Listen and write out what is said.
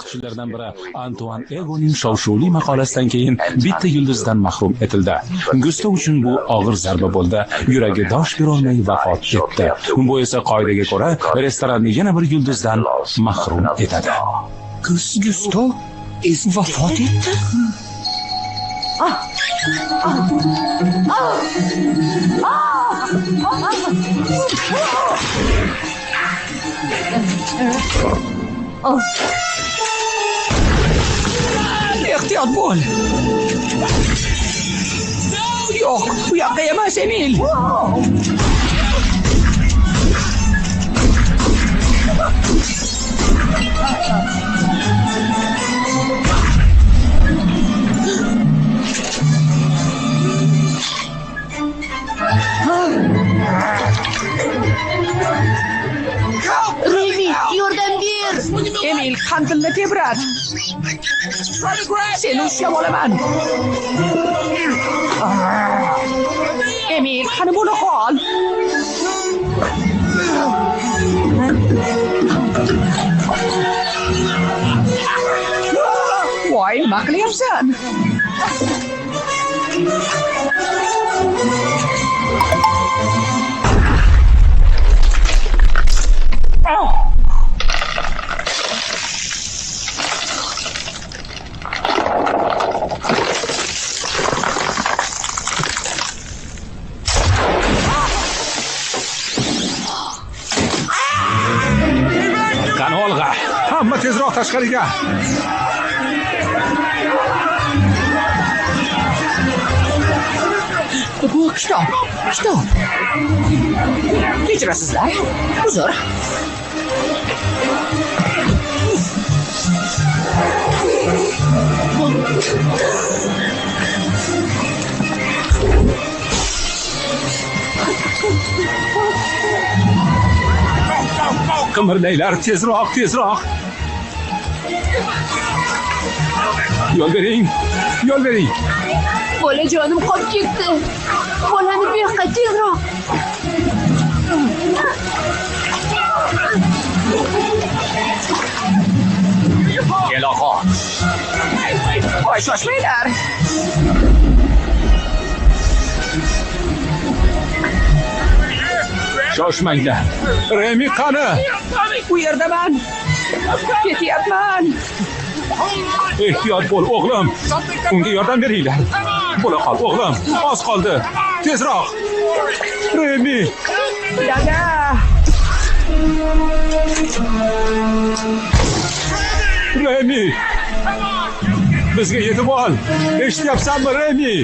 kishilardan biri Antuan Egoning shov-shuvli maqolasidan keyin bitta yulduzdan mahrum etildi. Gusto uchun bu og'ir zarba bo'ldi. Yuragi dosh berolmay vafot etdi. Bu esa qoidaga ko'ra restoranni yana bir yulduzdan mahrum etadi. Gusto vafot etdi. Ehtiyot bo'l. Yo'q, bu yoqqa emas, Emil. Remi, yordam ber. Emil, qandilni tebrat. Seni ushlab olaman. Emil, qani bo'la qol. Voy, nima qilyapsan? Qani olg'a, hamma tezroq tashqariga. Bu kitob. Kechirasizlar. Uzr. Qimirlanglar, tezroq. Yo'l bering. Bolajonim qolib ketdi. Bolani bu yoqqa tezroq. Kel og'a. Voy, shoshmanglar. Shoshmanglar. Remi qani? Bu yerdaman. Ketyapman. Ehtiyot bo'l, o'g'lim. Unga yordam beringlar. Bo'la qol, o'g'lim. Oz qoldi. Tezroq. Remi. Dada. Remi. Bizga yetib ol. Eshityapsanmi, Remi?